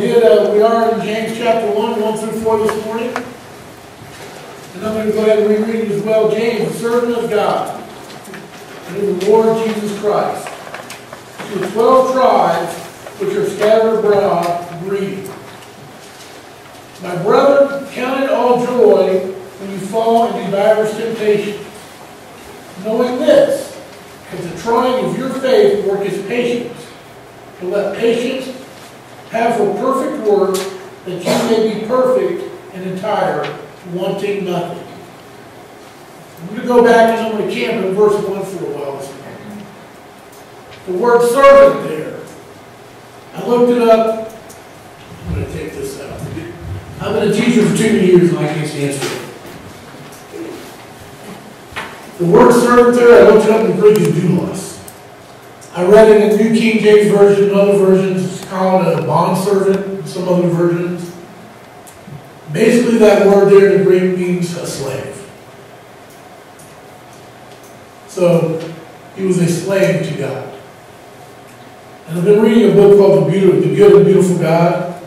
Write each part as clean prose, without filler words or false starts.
we are in James chapter 1 through 4 this morning. And I'm going to go ahead and reread it as well. James, the servant of God, and of the Lord Jesus Christ, to the 12 tribes which are scattered abroad, greeting. My brethren, count it all joy when you fall into diverse temptations, knowing this, that the trying of your faith worketh patience. But let patience have her perfect work, that you may be perfect and entire, wanting nothing. I'm going to go back and I'm going to camp in verse 1 for a while this morning. The word servant there. I looked it up. I'm going to take this out. I've been a teacher for too many years and I can't stand it. The word servant there, I looked it up in Greek, is doulos. I read it in the New King James Version, and other versions it's called a bondservant, in some other versions. Basically that word there in the Greek means a slave. So he was a slave to God. And I've been reading a book called The Good and Beautiful God.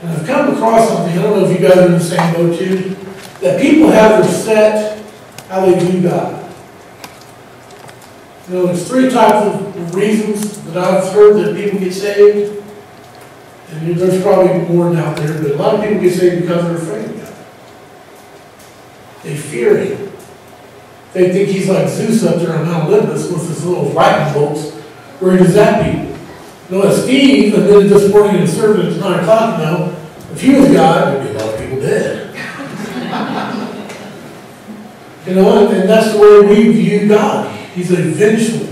And I've come across something, I don't know if you guys are in the same boat too, that people have their set how they view God. You know, there's 3 types of reasons that I've heard that people get saved. And there's probably more than out there, but a lot of people get saved because they're afraid of God. They fear Him. They think He's like Zeus up there on Mount Olympus with his little lightning bolts where He does that people. You know, as Steve admitted this morning in a service at 9 o'clock now, if he was God, there'd be a lot of people dead. You know, and that's the way we view God. He's a vengeful,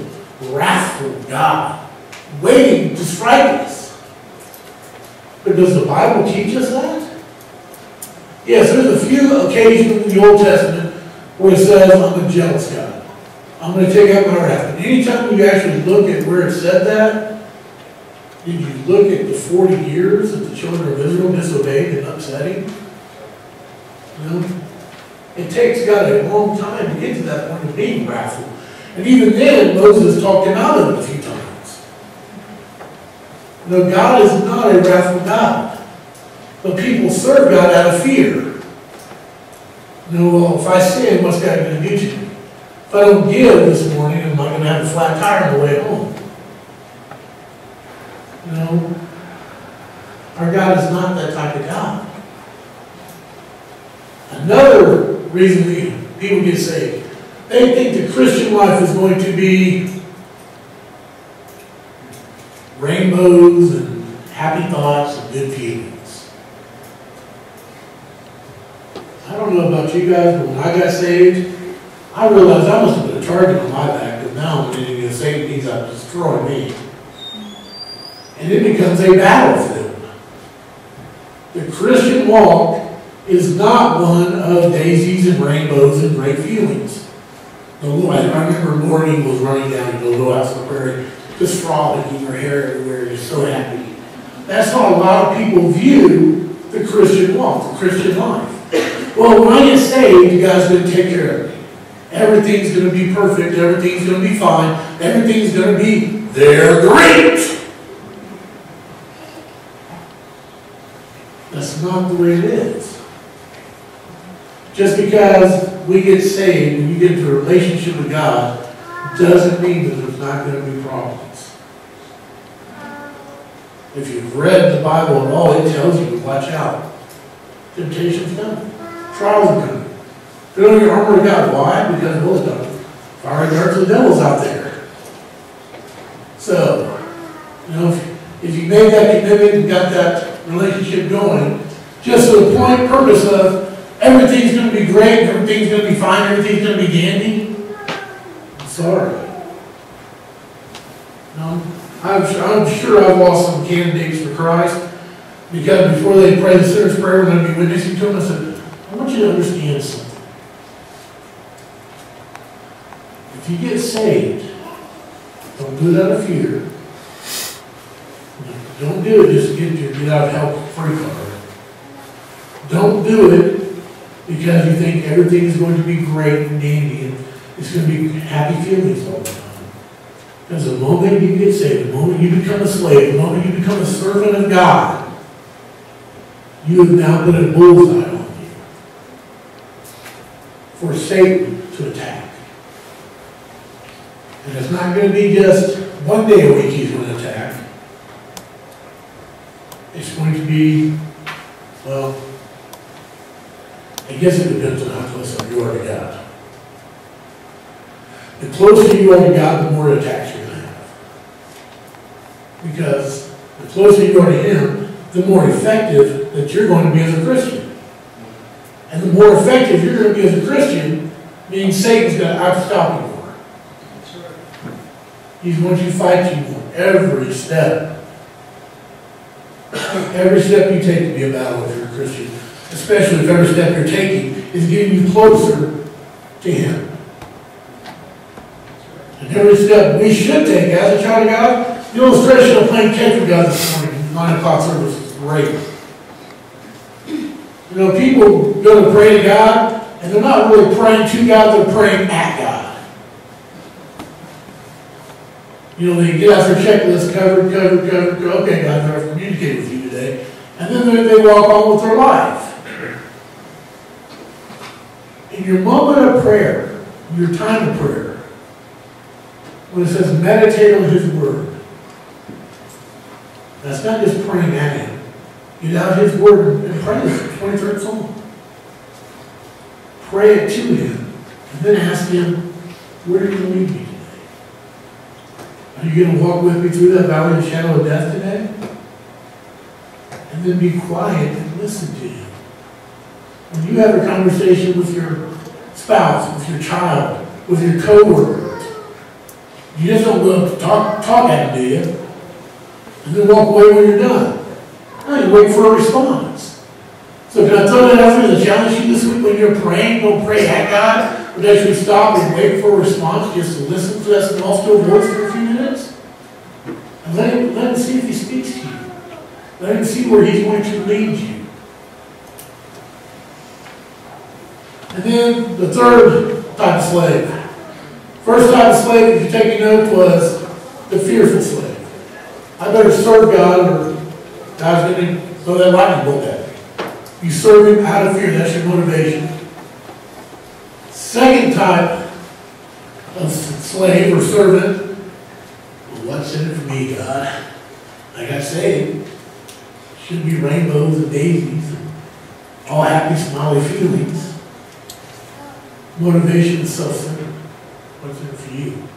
wrathful God, waiting to strike us. But does the Bible teach us that? Yes, there's a few occasions in the Old Testament where it says, I'm a jealous God. I'm going to take out my wrath. And anytime you actually look at where it said that, did you look at the 40 years that the children of Israel disobeyed and upset Him? You know? It takes God a long time to get to that point of being wrathful. And even then, Moses talked him out of it a few times. No, God is not a wrathful God. But people serve God out of fear. No, well, if I sin, what's God going to do to me? If I don't give this morning, am I going to have a flat tire on the way home? You know, our God is not that type of God. Another reason people get saved, they think the Christian life is going to be rainbows and happy thoughts and good feelings. I don't know about you guys, but when I got saved, I realized I must have put a target on my back, because now I'm getting to save things that destroy me. And it becomes a battlefield. The Christian walk is not one of daisies and rainbows and great feelings. I remember Morning was running down to go out to the prairie, just frolicking, her hair everywhere, just so happy. That's how a lot of people view the Christian walk, the Christian life. Well, when I get saved, God's going to take care of me. Everything's going to be perfect. Everything's going to be fine. Everything's going to be, they're great. That's not the way it is. Just because we get saved and you get into a relationship with God doesn't mean that there's not going to be problems. If you've read the Bible at all, it tells you to watch out. Temptation's coming. Trials are coming. Put on your armor of God. Why? Because those fiery darts of the devil's out there. So, you know, if you made that commitment and got that relationship going, just for the point purpose of everything's going to be great, everything's going to be fine, everything's going to be dandy, I'm sorry. No, I'm sure I've lost some candidates for Christ because before they pray the sinner's prayer when I'd be witnessing to them, I said, I want you to understand something. If you get saved, don't do it out of fear. Don't do it just to get your get out of hell free card. Don't do it because you think everything is going to be great and dandy and it's going to be happy feelings all the time. Because the moment you get saved, the moment you become a slave, the moment you become a servant of God, you have now put a bullseye on you for Satan to attack. And it's not going to be just one day a week he's going to attack. It's going to be, well, I guess it depends on how close you are to God. The closer you are to God, the more attacks you're going to have. Because the closer you are to Him, the more effective that you're going to be as a Christian. And the more effective you're going to be as a Christian means Satan's going to outstop you more. He's going to fight you more every step. Every step you take to be a battle if you're a Christian, especially if every step you're taking is getting you closer to Him. And every step we should take as a child of God, the illustration of playing catch with God this morning, 9 o'clock service, is great. You know, people go to pray to God, and they're not really praying to God, they're praying at God. You know, they get out their checklist, covered. Okay, God, I've communicated with you today. And then they walk on with their life. In your moment of prayer, your time of prayer, when it says meditate on His Word, that's not just praying at Him. Get out His Word and pray it. 23rd Psalm. Pray it to Him, and then ask Him, where do you lead me today? Are you going to walk with me through that valley of the shadow of death today? And then be quiet and listen to Him. When you have a conversation with your spouse, with your child, with your coworker, you just don't go up to talk at them, do you? And then walk away when you're done. No, you wait for a response. So can I throw that out there as a challenge you this week when you're praying? Don't pray at God, but actually stop and wait for a response just to listen to that small, still voice for a few minutes. And let him see if He speaks to you. Let Him see where He's going to lead you. And then the third type of slave. First type of slave, if you're taking note, was the fearful slave. I better serve God or God's going to throw that lightning bolt at me. You serve Him out of fear. That's your motivation. Second type of slave or servant, well, what's in it for me, God? I got saved. Should be rainbows and daisies and all happy, smiley feelings. Motivation is self-centered. What's in it for you?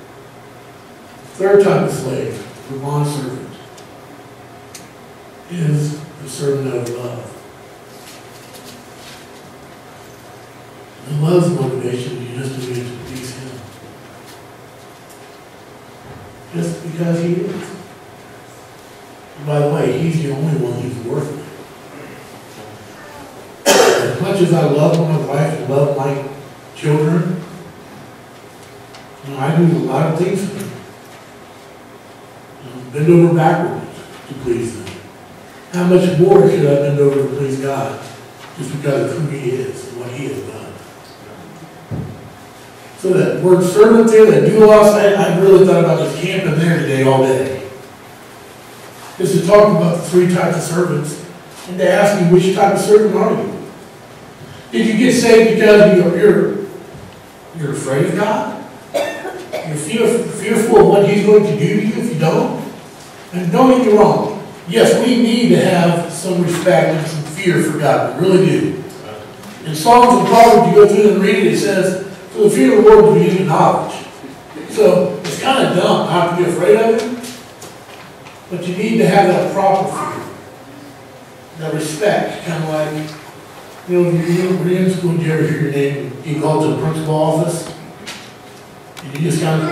Third type of slave, the bondservant, is the servant of love. And love's motivation is just to be able to please Him. Just because He is. And by the way, He's the only one who's worth it. As much as I love my wife and love my children, you know, I do a lot of things for them. You know, bend over backwards to please them. How much more should I bend over to please God just because of who He is and what He has done? So that word servant there, that doulos, I really thought about just camping there today all day. Just to talk about the three types of servants and to ask you, which type of servant are you? Did you get saved because you're afraid of God? You're fearful of what He's going to do to you if you don't? And don't get me wrong. Yes, we need to have some respect and some fear for God. We really do. In Psalms and Proverbs, you go through and read it, it says, for the fear of the Lord is beginning knowledge. So it's kind of dumb not to be afraid of Him. But you need to have that proper fear. That respect. Kind of like, you know, when you're in school, did you ever hear your name being called to the principal's office? And you just kind of,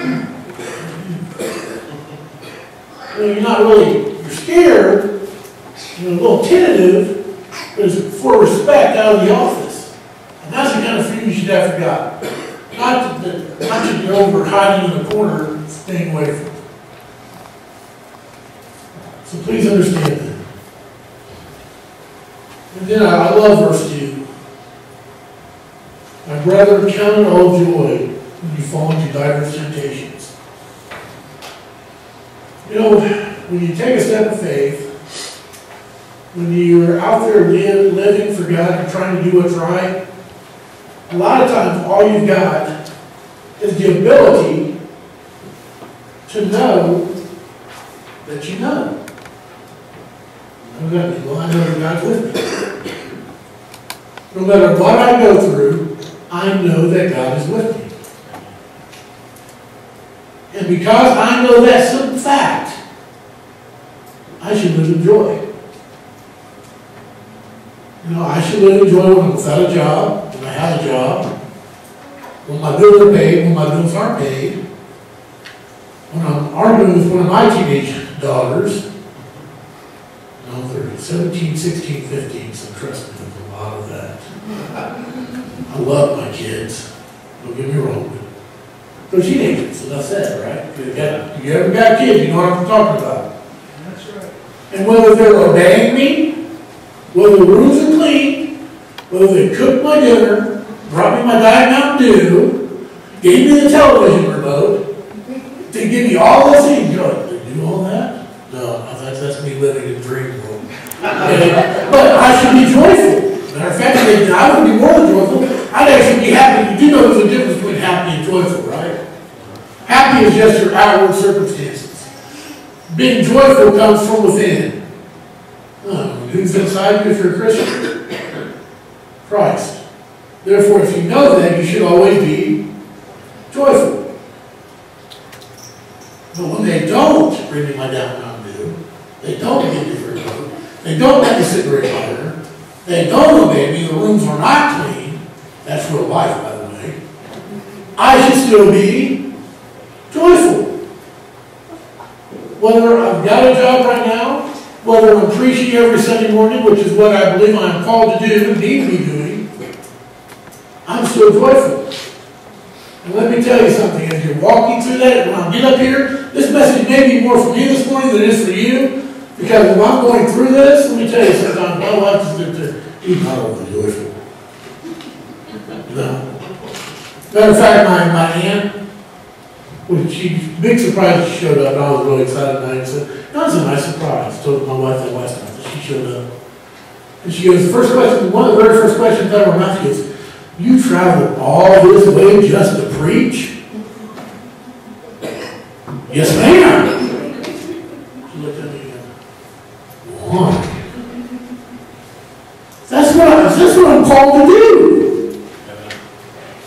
you know, you're not really, you're scared, you're a little tentative, but it's for respect out of the office. And that's the kind of fear you should have for God. Not to go over hiding in the corner, staying away from it. So please understand that. And then I love verse 2. My brethren, count it all joy when you fall into diverse temptations. You know, when you take a step of faith, when you're out there living for God and trying to do what's right, a lot of times all you've got is the ability to know that you know. What does that mean? Well, I know that God's with me. No matter what I go through, I know that God is with me. And because I know that simple fact, I should live in joy. You know, I should live in joy when I'm without a job, when I have a job, when my bills are paid, when my bills aren't paid, when I'm arguing with one of my teenage daughters. You know, they're 17, 16, 15, so trust me, there's a lot of that. I love my kids. Don't get me wrong. They're teenagers, as I said, right? If you ever got kids, you know what I'm talking about. That's right. And whether they're obeying me, whether the rooms are clean, whether they cook my dinner, brought me my Diet Mountain Dew, gave me the television remote, they give me all those things. You're like, they do all that? No, that's me living in dream world. But I should be joyful. Matter of fact, I would be more than joyful. I'd actually be happy. You do know there's a difference between happy and joyful, right? Happy is just your outward circumstances. Being joyful comes from within. Who's inside you if you're a Christian? Christ. Therefore, if you know that, you should always be joyful. But when they don't bring me my Diet Mountain Dew, they don't give me free food, they don't let me sit in the recliner, they don't obey me, the rooms are not clean, that's real life, by the way, I should still be joyful. Whether I've got a job right now, whether I'm preaching every Sunday morning, which is what I believe I'm called to do and need to be doing, I'm still joyful. And let me tell you something, as you're walking through that, when I get up here, this message may be more for me this morning than it is for you, because when I'm going through this, let me tell you sometimes, my wife is he's not overly joyful. No. Matter of fact, my aunt, when big surprise she showed up, and I was really excited tonight and said, that was a nice surprise. I told my wife that last night that she showed up. And she goes, the first question, one of the very first questions out of her mouth goes, you traveled all this way just to preach? Yes, ma'am. She looked at me and goes, why? That's what I'm called to do.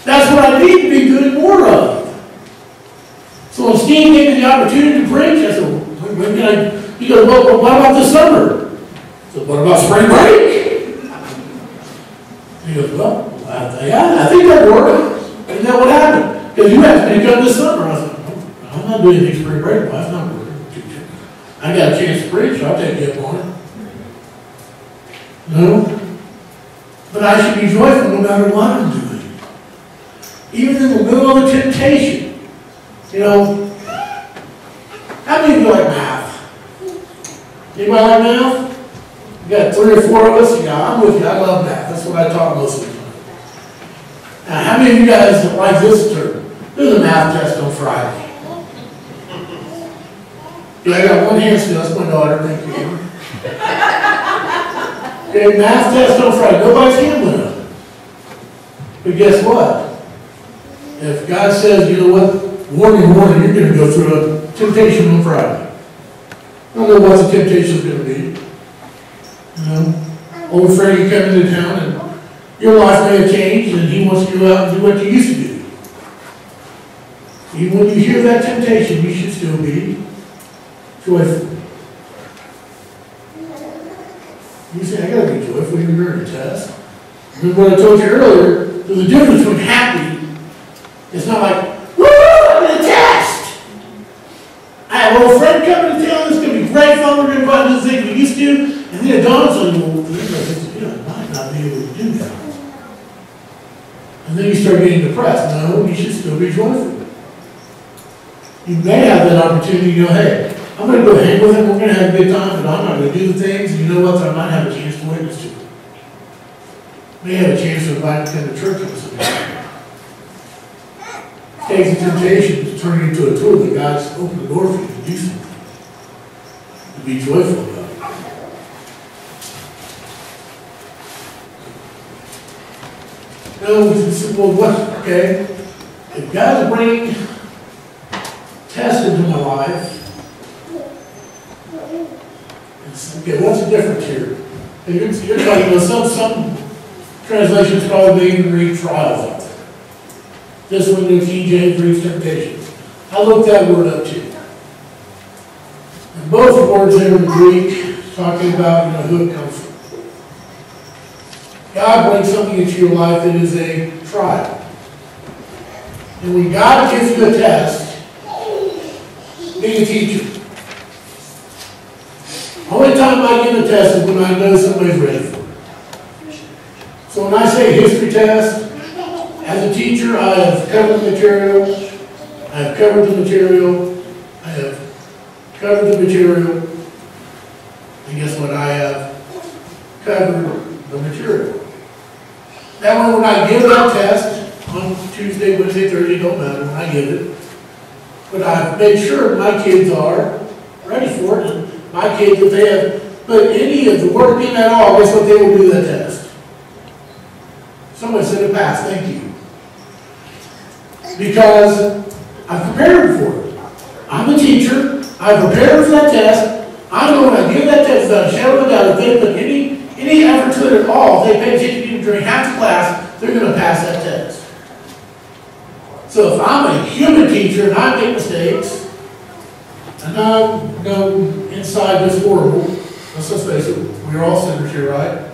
That's what I need to be doing more of. So when Steve gave me the opportunity to preach, I said, when can I? He goes, well, what about this summer? I said, what about spring break? He goes, well, I think that worked. Isn't that what happened? Because you asked me to come this summer. I said, I'm not doing any spring break. That's not working. I got a chance to preach. I'll take you up on it. No? But I should be joyful no matter what I'm doing. Even in the middle of a temptation. You know, how many of you like math? Anybody like math? You got 3 or 4 of us? Yeah, I'm with you. I love math. That's what I taught most of the time. Now, how many of you guys like this term? There's a math test on Friday. Yeah, I got one hand still. That's my daughter. Thank you. Okay, math test on Friday. Nobody's hand went up. But guess what? If God says, you know what? Warning, you're going to go through a temptation on Friday. I don't know what the temptation is going to be. You know, old Freddie coming into town and your life may have changed and he wants to go out and do what you used to do. Even when you hear that temptation, you should still be joyful. You say, I got to be joyful even during a test. Remember what I told you earlier, there's a difference between happy. It's not like, woo, I'm in a test. I have an old friend coming to town, it's going to be great fun, we're going to go out and do the things we used to, and then it dawns on you, well, I might not be able to do that. And then you start getting depressed. No, you should still be joyful. You may have that opportunity to go, hey, I'm going to go hang with him, we're going to have a good time, but I'm not going to do the things, and you know what, I might have a chance to witness to it. May have a chance to invite him to church with us. It takes a temptation to turn it into a tool that God's opened the door for you to do something. To be joyful about it. No, we said, well, what? Okay. If God's bringing tests into my life, okay, what's the difference here? You're talking about some translations probably even read trials out there. This one, the King James reads temptations. I looked that word up too. And both words there in Greek talking about who it comes from. God brings something into your life that is a trial. And when God gives you a test, be a teacher. The only time I give a test is when I know somebody's ready for it. So when I say history test, as a teacher, I have covered the material. I have covered the material. I have covered the material. And guess what? I have covered the material. That way, when I give that test on Tuesday, Wednesday, Thursday, don't matter when I give it, but I've made sure my kids are ready for it. And my kids, if they have put any of the work in at all, guess what? They will do that test. Someone said it passed. Thank you. Because I've prepared for it. I'm a teacher. I've prepared for that test. I know when I give that test, without a shadow of a doubt, if they put any effort to it at all, if they pay attention during half the class, they're going to pass that test. So if I'm a human teacher and I make mistakes, and I'm inside this world, let's just face it, we're all sinners here, right?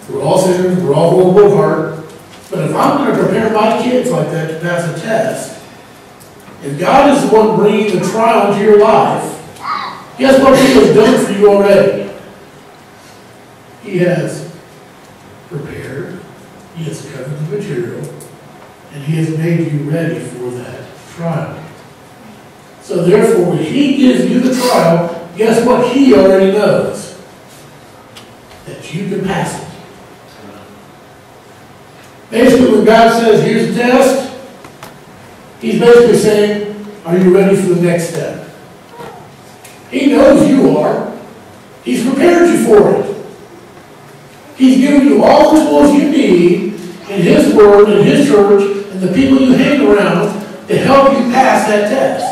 We're all sinners, we're all horrible at heart. But if I'm going to prepare my kids like that to pass a test, if God is the one bringing the trial into your life, guess what He has done for you already? He has prepared, He has covered the material, and He has made you ready for that trial. So therefore, when He gives you the trial, guess what He already knows? That you can pass it. Basically, when God says, here's the test, He's basically saying, are you ready for the next step? He knows you are. He's prepared you for it. He's given you all the tools you need in His Word, in His church, and the people you hang around to help you pass that test.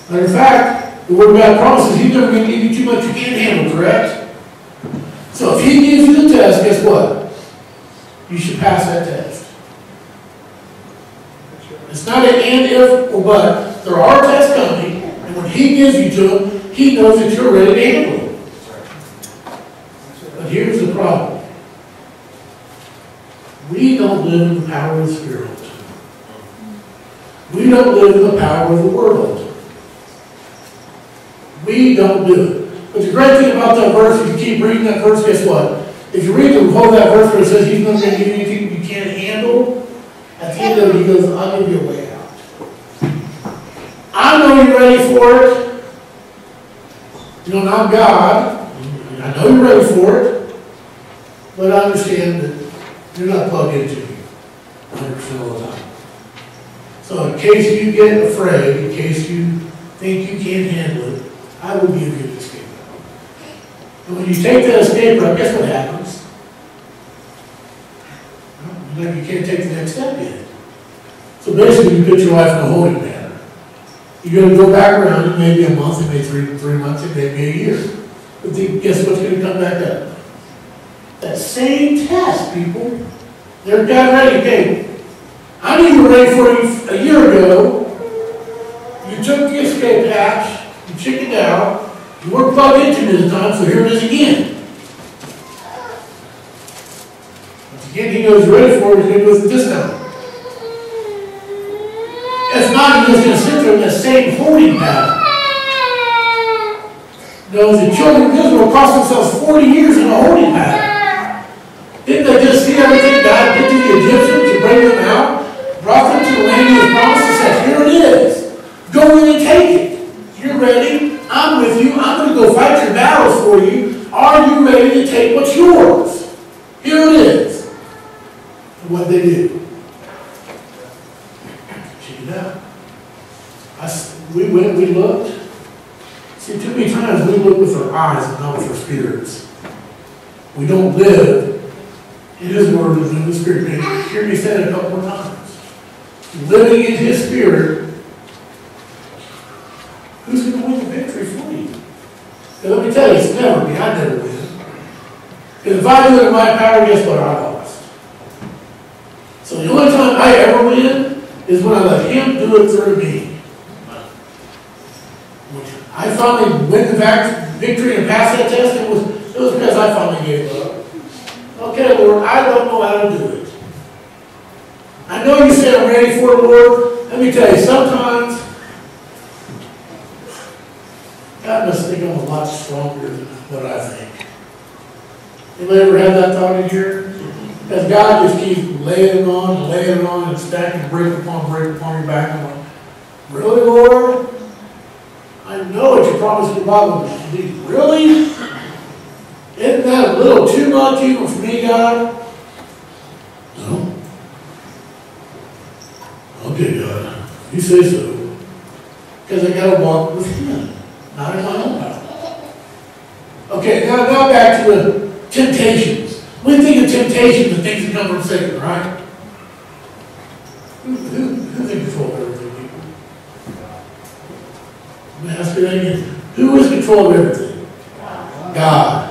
Matter of fact, the Word of God promises He's never going to give you too much you can't handle, correct? So if He gives you the test, guess what? You should pass that test. It's not an and, if, or but. There are tests coming, and when He gives you to them, He knows that you're ready to handle it. But here's the problem. We don't live in the power of the Spirit. We don't live in the power of the world. We don't do it. But the great thing about that verse, if you keep reading that verse, guess what? If you read the whole that verse where it says He's not going to give you anything you can't handle, at the end of it He goes, I'll give you a way out. I know you're ready for it. And I'm God. I know you're ready for it. But I understand that you're not plugged into me 100% of the time. So in case you get afraid, in case you think you can't handle it, I will give you an escape route. And when you take that escape route, guess what happens? Well, you can't take the next step yet. So basically, you put your life in a holding pattern. You're going to go back around, it may be a month, it may be 3 months, it may be a year. But then guess what's going to come back up? That same test, people. They're got ready. Okay, I knew you were ready for it a year ago. You took the escape hatch, you chickened out, you weren't plugged into it this time, so here it is again. Once again, He knows you're ready for it, He's going to do it this time. If not, He's just going to sit there in that same holding pattern. No, the children of Israel cost themselves 40 years in a holding pattern. Didn't they just see everything God did to the Egyptians to bring them out? Brought them to the land He was promised and said, here it is. Go in and take it. You're ready. I'm with you. I'm going to go fight your battles for you. Are you ready to take what's yours? Here it is. And what they do? Check it out. We went, we looked. See, too many times we look with our eyes and not with our spirits. We don't live in His Word and in His Spirit. You hear me say it a couple more times. Living in His Spirit, who's going to win the victory for you? And let me tell you, it's never me. I never win. Because if I do it in my power, guess what? I lost. So the only time I ever win is when I let Him do it through me. I finally win the victory and pass that test. It was because I finally gave up. Okay, Lord, I don't know how to do it. I know you said I'm ready for it, Lord. Let me tell you, sometimes God must think I'm a lot stronger than what I think. Anybody ever had that thought in here? As God just keeps laying it on, and stacking brick upon your back. I'm like, really, Lord? I know what you promised your Bible to do. Really? Isn't that a little too much even for me, God? No. Okay, God. You say so. Because I got to walk with Him, not in my own power. Okay, now back to the temptations. We think of temptations and things that come from Satan, right? Who's in control of everything, people? Let me ask you that again. Who is in control of everything? God.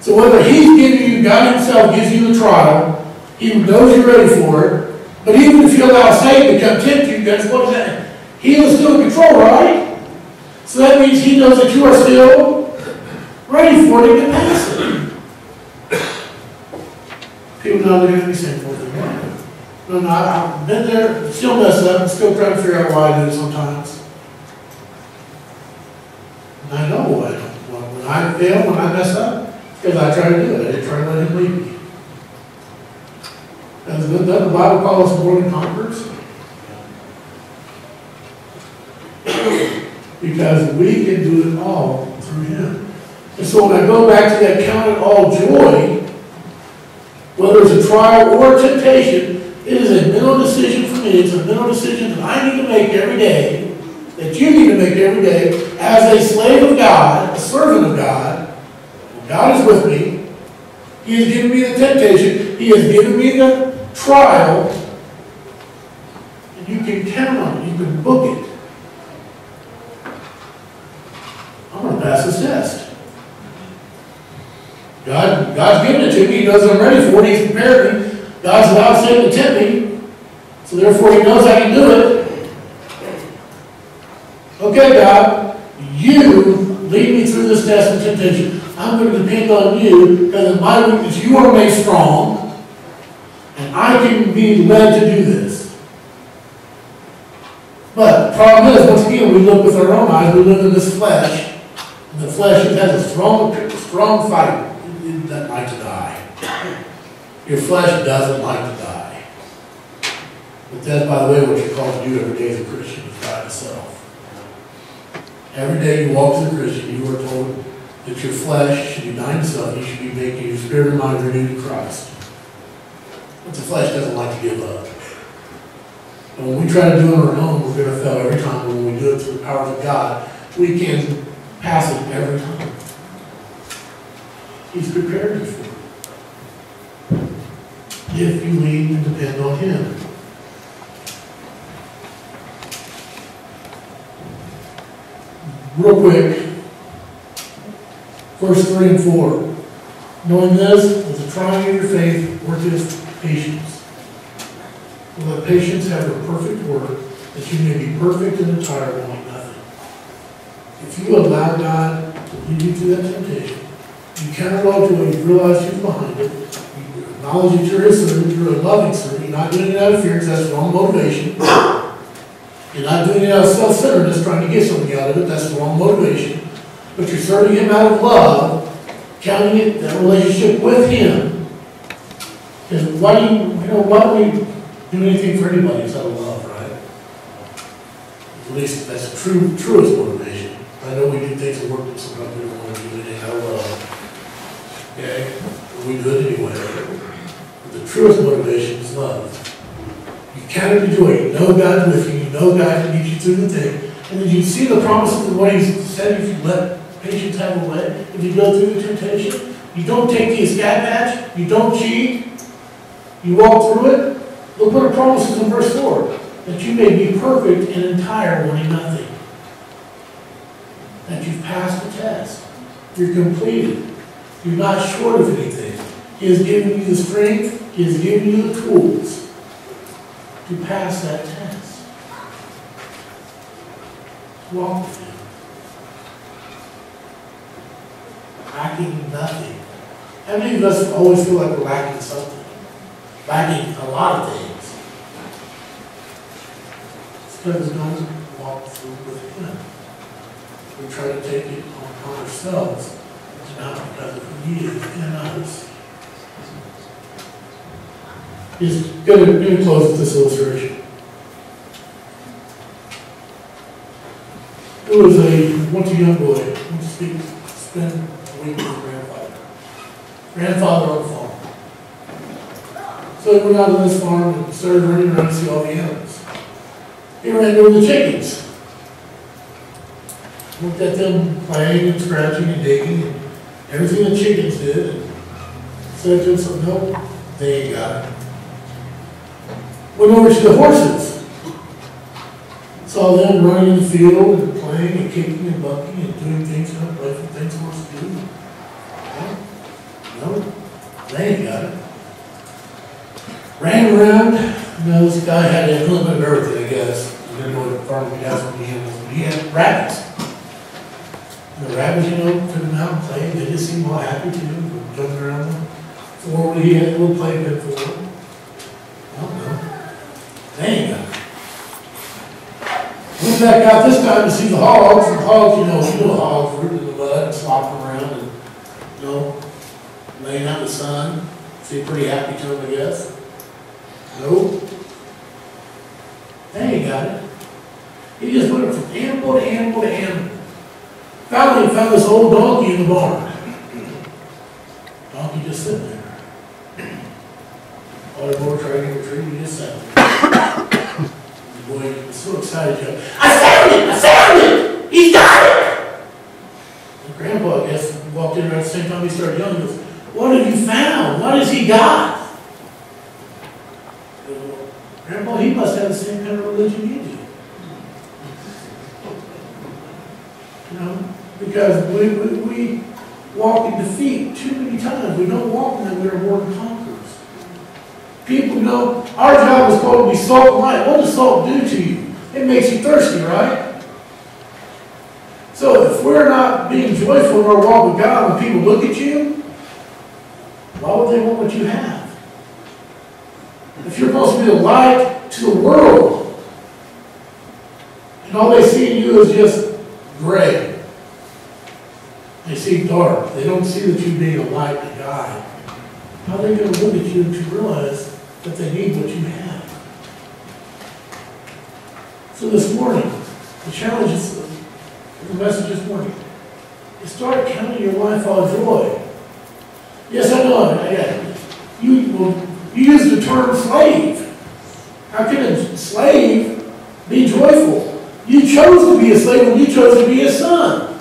So whether He's giving you, God Himself gives you the trial, He knows you're ready for it, but even if you allow Satan to come tempt you, that's what is that? He is still in control, right? So that means He knows that you are still ready for it and can pass it. People know they're going to be sinful. No, I've been there, still mess up, and still trying to figure out why I do it sometimes. And I know why. When I fail, when I mess up, because I try to do it. I didn't try to let Him lead me. Doesn't the Bible call us more than conquerors? Because we can do it all through Him. And so when I go back to that count it all joy, whether it's a trial or a temptation, it is a mental decision for me. It's a mental decision that I need to make every day, that you need to make every day, as a slave of God, a servant of God. God is with me. He has given me the temptation. He has given me the trial. And you can count on it. You can book it. I'm going to pass this test. God's given it to me. He knows I'm ready for it. He's prepared me. God's allowed Satan to tempt me. So therefore He knows I can do it. Okay, God, you lead me through this test and temptation. I'm going to depend on you, because in my weakness you are made strong, and I can be led to do this. But the problem is, once again, we look with our own eyes, we live in this flesh, and the flesh has a strong fight. It doesn't like to die. Your flesh doesn't like to die. But that's, by the way, what you're called to do every day as a Christian, is die to self. Every day you walk as a Christian, you are told that your flesh should be dying to self. You should be making your spirit and mind renewed in Christ. But the flesh doesn't like to give up. And when we try to do it on our own, we're going to fail every time. But when we do it through the power of God, we can pass it every time. He's prepared you for it. If you lean and depend on Him. Real quick, verse 3 and 4. Knowing this, that the trying of your faith worketh patience. And let patience have a perfect work, that you may be perfect and entire, wanting nothing. If you allow God to lead you through that temptation, you count it all joy, you realize He's behind it, you acknowledge that you're His servant, you're a loving servant, you're not doing it out of fear because that's wrong motivation. You're not doing it out of self-centeredness, trying to get something out of it. That's the wrong motivation. But you're serving Him out of love, counting it, that relationship with Him. Because why do we do anything for anybody instead of love, right? At least that's the truest motivation. I know we do things that work, but sometimes we don't want to do anything out of love. Okay? But we do it anyway. But the truest motivation is love. You count it a joy. You know God's with you. You know God can get you through the thing. And then you see the promises of what He said if you let patience have a way. If you go through the temptation, You don't take the escape hatch. You don't cheat. You walk through it. Look what it promises in verse 4. That you may be perfect and entire, wanting nothing. That you've passed the test. You're completed. You're not short of anything. He has given you the strength. He has given you the tools to pass that test. Walk with Him. Lacking nothing. How many of us always feel like we're lacking something? Lacking a lot of things. It's because we don't walk through with Him. We try to take it on ourselves. It's not because of who He is in us. Just going to close with this illustration. It was once a young boy, went to spend a week with his grandfather. Grandfather on the farm. So he went out on this farm and started running around to see all the animals. He ran over the chickens. Looked at them playing and scratching and digging and everything the chickens did. And said to himself, nope, they ain't got it. Went over to the horses. Saw them running in the field and playing and kicking and bucking and doing things, playful things horses do. No, they ain't got it. Ran around. This guy had a little bit of everything, I guess. He didn't know what farm he had, but he had rabbits. And the rabbits, took them out and played. They just seemed all happy too, jumping around them. He had a little playpen for them. I don't know. They ain't got it. Went back out this time to see the hogs. And the hogs, hogs rooted in the mud and slopping around and, laying out in the sun. Seemed pretty happy to them, I guess. Nope. They ain't got it. He just went from animal to animal to animal. Finally, he found this old donkey in the barn. Donkey just sitting there. All the boy tried to retrieve, he just sat there. The boy was so excited, I found it! I found it! He's got it! And Grandpa, I guess, walked in around the same time he started yelling, he goes, what have you found? What has he got? Grandpa, he must have the same kind of religion you do. Because we walk in defeat too many times. We don't walk in that we are more than conquerors. People our job is called to be salt and light. What does salt do to you? It makes you thirsty, right? So if we're not being joyful in our walk with God, when people look at you, why would they want what you have? If you're supposed to be a light to the world, and all they see in you is just gray, they see dark, they don't see that you being a light to God, how are they going to look at you to realize that they need what you have? So this morning, the challenge is, the message this morning, is start counting your life all joy. Yes, I know. You use the term slave. How can a slave be joyful? You chose to be a slave when you chose to be his son.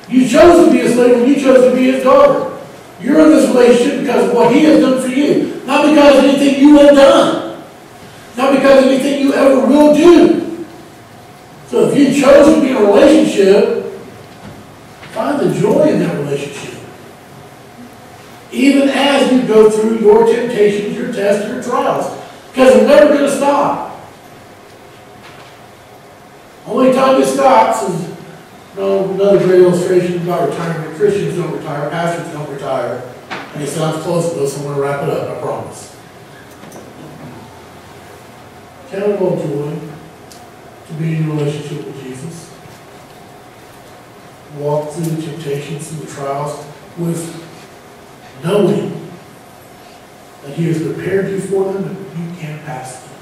You chose to be a slave when you chose to be his daughter. You're in this relationship because of what he has done for you. Not because of anything you have done. Not because of anything you ever will do. So if you chose to be in a relationship, find the joy in that relationship. Even as you go through your temptations, your tests, your trials. Because they're never going to stop. Only time it stops is another great illustration about retirement. Christians don't retire, pastors don't retire. And it sounds close to this, so I'm going to wrap it up, I promise. Count it all joy to be in a relationship with Jesus. Walk through the temptations, through the trials, with knowing that he has prepared you for them and you can't pass them.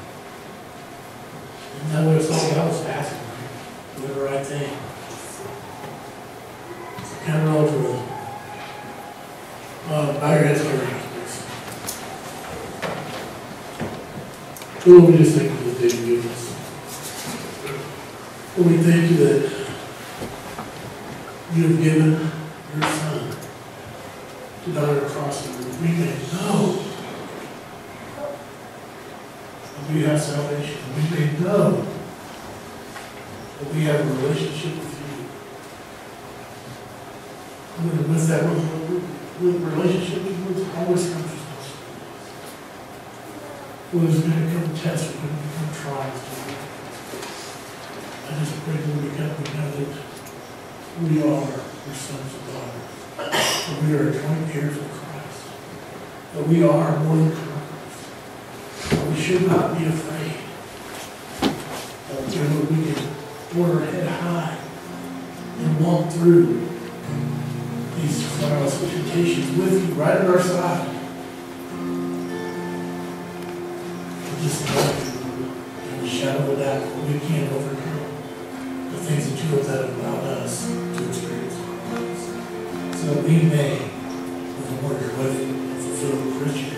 And that way it's all God is passing you. Do the right thing. So count it all joy. Bow your heads, please. Lord, we just thank you for the day you gave us. Lord, we thank you that you have given your Son to to die on the cross, that we may know that we have salvation. We may know that we have a relationship with you. And with that relationship, it always comes responsibility. Well, there's going to come tests, there's going to become trials. I just pray that we know that we are your sons and daughters. That we are joint heirs with Christ. That we are more than conquerors. That we should not be afraid. That we can hold our head high and walk through these trials and temptations with you right at our side. And just know in the shadow of that we can't overcome the things that you have allowed us to experience in our lives. So that we may, with the word you're with, fulfill the Christian